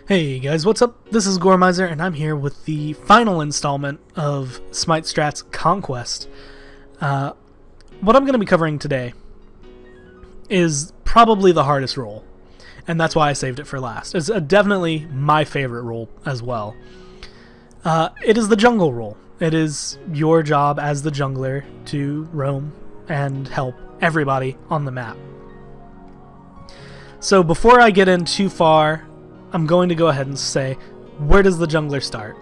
Hey guys, what's up? This is Goremizer, and I'm here with the final installment of Smite Strats Conquest. What I'm going to be covering today is probably the hardest role, and that's why I saved it for last. It's definitely my favorite role as well. It is the jungle role. It is your job as the jungler to roam and help everybody on the map. So before I get in too far, I'm going to go ahead and say, where does the jungler start?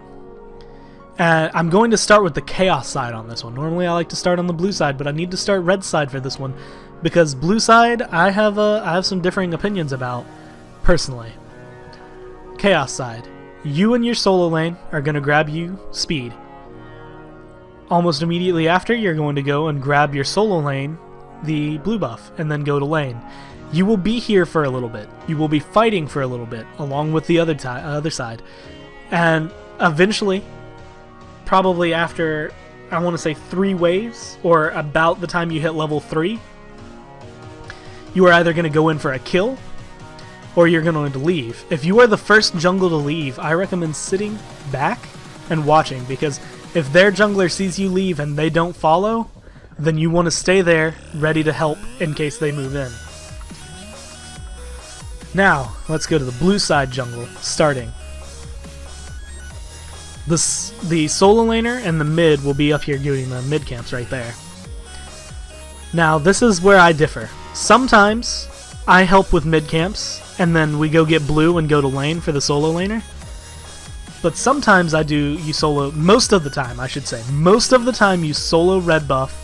I'm going to start with the chaos side on this one. Normally I like to start on the blue side, but I need to start red side for this one, because blue side I have some differing opinions about, personally. Chaos side. You and your solo lane are going to grab you speed. Almost immediately after, you're going to go and grab your solo lane, the blue buff, and then go to lane. You will be here for a little bit. You will be fighting for a little bit, along with the other side. And eventually, probably after, I want to say 3 waves, or about the time you hit level 3, you are either going to go in for a kill, or you're going to leave. If you are the first jungle to leave, I recommend sitting back and watching, because if their jungler sees you leave and they don't follow, then you want to stay there, ready to help in case they move in. Now, let's go to the blue side jungle, starting. The solo laner and the mid will be up here doing the mid camps right there. Now, this is where I differ. Sometimes, I help with mid camps, and then we go get blue and go to lane for the solo laner. But sometimes I do, you solo, most of the time I should say, most of the time you solo red buff.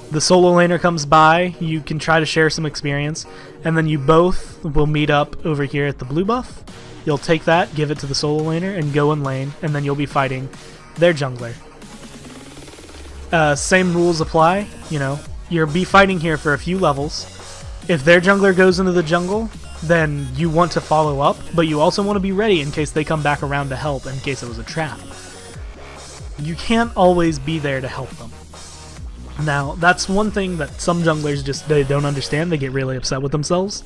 The solo laner comes by, you can try to share some experience, and then you both will meet up over here at the blue buff. You'll take that, give it to the solo laner, and go in lane, and then you'll be fighting their jungler. Same rules apply, you know, you'll be fighting here for a few levels. If their jungler goes into the jungle, then you want to follow up, but you also want to be ready in case they come back around to help, in case it was a trap. You can't always be there to help them. Now, that's one thing that some junglers just they don't understand. They get really upset with themselves.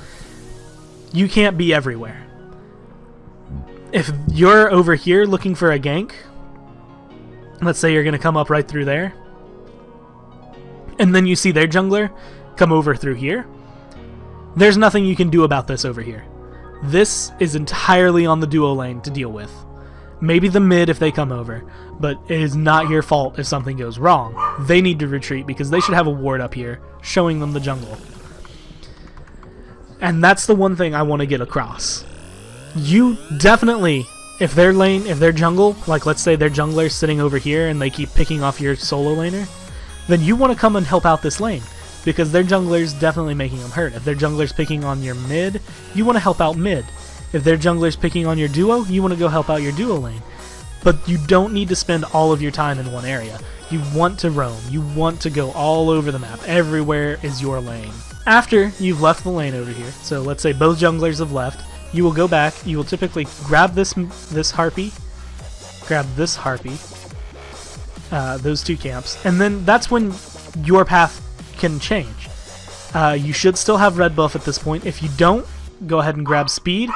You can't be everywhere. If you're over here looking for a gank, let's say you're going to come up right through there, and then you see their jungler come over through here, there's nothing you can do about this over here. This is entirely on the duo lane to deal with. Maybe the mid if they come over, but it is not your fault if something goes wrong. They need to retreat because they should have a ward up here showing them the jungle. And that's the one thing I want to get across. You definitely, if their jungle, like let's say their jungler's sitting over here and they keep picking off your solo laner, then you want to come and help out this lane, because their jungler's definitely making them hurt. If their jungler's picking on your mid, you want to help out mid. If their jungler's picking on your duo, you want to go help out your duo lane. But you don't need to spend all of your time in one area. You want to roam. You want to go all over the map. Everywhere is your lane. After you've left the lane over here, so let's say both junglers have left, you will go back, you will typically grab this harpy, grab this harpy, those 2 camps, and then that's when your path can change. You should still have red buff at this point. If you don't, go ahead and grab speed.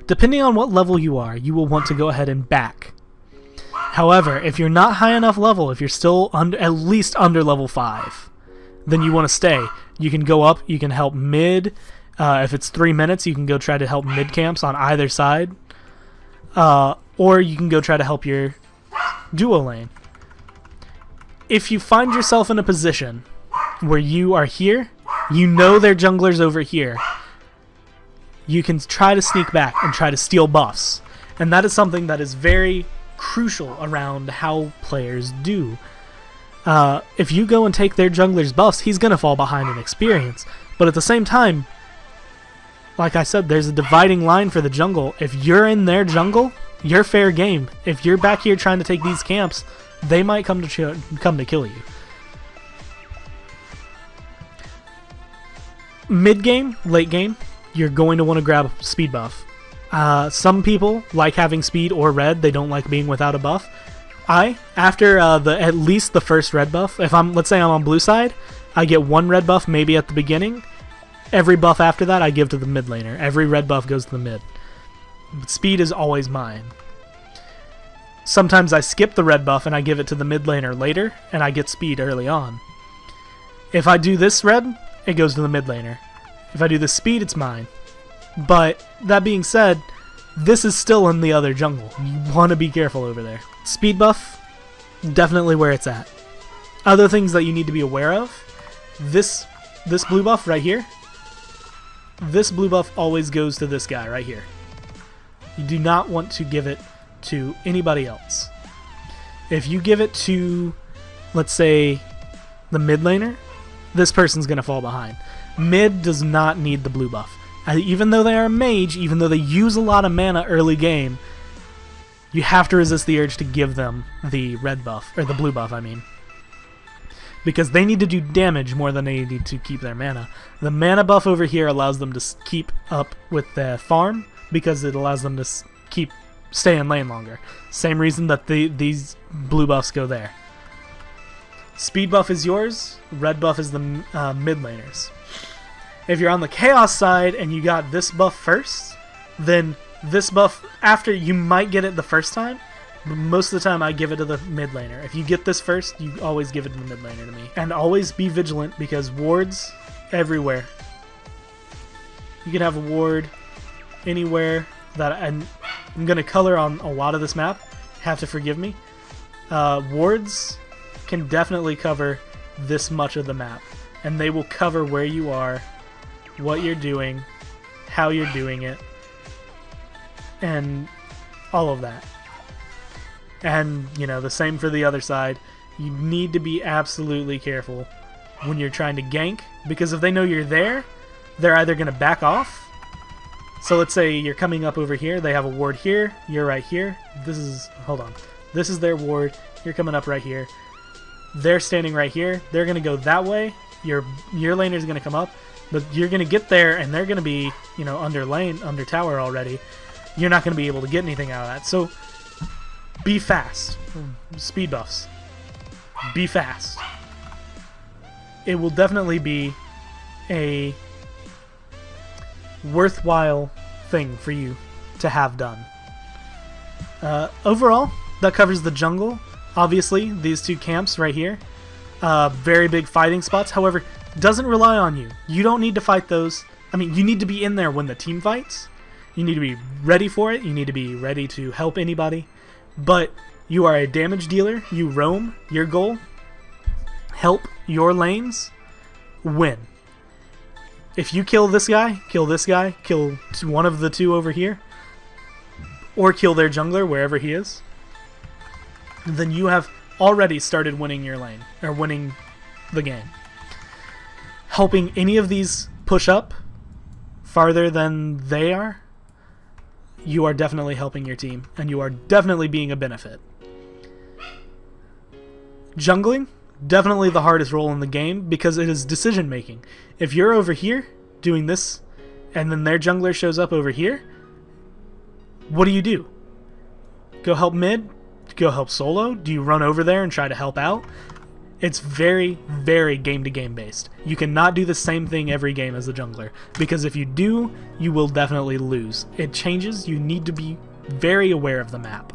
Depending on what level you are, you will want to go ahead and back. However, if you're not high enough level, if you're still at least under level 5, then you want to stay. You can go up, you can help mid. If it's 3 minutes, you can go try to help mid camps on either side. Or you can go try to help your duo lane. If you find yourself in a position where you are here, you know their jungler's over here, you can try to sneak back and try to steal buffs. And that is something that is very crucial around how players do. If you go and take their jungler's buffs, he's going to fall behind in experience. But at the same time, like I said, there's a dividing line for the jungle. If you're in their jungle, you're fair game. If you're back here trying to take these camps, they might come to kill you. Mid game, late game, you're going to want to grab speed buff. Some people like having speed or red. They don't like being without a buff. After at least the first red buff, if let's say I'm on blue side, I get 1 red buff maybe at the beginning. Every buff after that I give to the mid laner. Every red buff goes to the mid. But speed is always mine. Sometimes I skip the red buff and I give it to the mid laner later, and I get speed early on. If I do this red, it goes to the mid laner. If I do this speed, it's mine. But that being said, this is still in the other jungle. You want to be careful over there. Speed buff, definitely where it's at. Other things that you need to be aware of, this blue buff right here, this blue buff always goes to this guy right here. You do not want to give it to anybody else. If you give it to, let's say, the mid laner, this person's going to fall behind. Mid does not need the blue buff. Even though they are a mage, even though they use a lot of mana early game, you have to resist the urge to give them the red buff, or the blue buff, I mean. Because they need to do damage more than they need to keep their mana. The mana buff over here allows them to keep up with the farm, because it allows them to stay in lane longer. Same reason that these blue buffs go there. Speed buff is yours, red buff is the mid laners. If you're on the chaos side and you got this buff first, then this buff, after, you might get it the first time, but most of the time I give it to the mid laner. If you get this first, you always give it to the mid laner to me. And always be vigilant, because wards everywhere. You can have a ward anywhere that I'm going to color on a lot of this map. Have to forgive me. Wards can definitely cover this much of the map, and they will cover where you are, what you're doing, how you're doing it, and all of that. And, you know, the same for the other side. You need to be absolutely careful when you're trying to gank, because if they know you're there, they're either going to back off. So let's say you're coming up over here, they have a ward here, you're right here. This is their ward, you're coming up right here. They're standing right here, they're going to go that way, your laner's going to come up, but you're going to get there and they're going to be, you know, under tower already. You're not going to be able to get anything out of that. So be fast. Speed buffs. Be fast. It will definitely be a worthwhile thing for you to have done. Overall, that covers the jungle. Obviously, these two camps right here. Very big fighting spots. However, doesn't rely on you. You don't need to fight those. I mean, you need to be in there when the team fights. You need to be ready for it. You need to be ready to help anybody. But you are a damage dealer. You roam. Your goal, help your lanes win. If you kill this guy, kill one of the two over here, or kill their jungler wherever he is, then you have already started winning your lane, or winning the game. Helping any of these push up farther than they are, you are definitely helping your team, and you are definitely being a benefit. Jungling, definitely the hardest role in the game, because it is decision making. If you're over here doing this, and then their jungler shows up over here, what do? Go help mid? Go help solo? Do you run over there and try to help out? It's very, very game-to-game based. You cannot do the same thing every game as a jungler, because if you do, you will definitely lose. It changes. You need to be very aware of the map.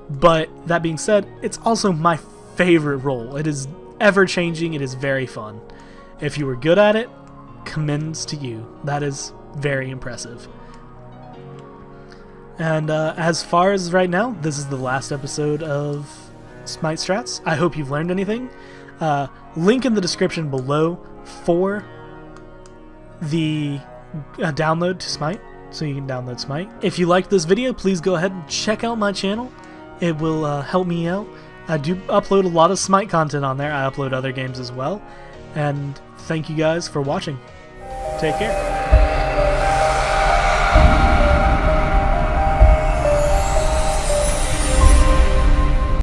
But that being said, it's also my favorite role. It is ever-changing. It is very fun. If you were good at it, commends to you. That is very impressive. And as far as right now, this is the last episode of Smite Strats. I hope you've learned anything. Link in the description below for the download to Smite, so you can download Smite. If you liked this video, please go ahead and check out my channel. It will help me out. I do upload a lot of Smite content on there. I upload other games as well. And thank you guys for watching. Take care.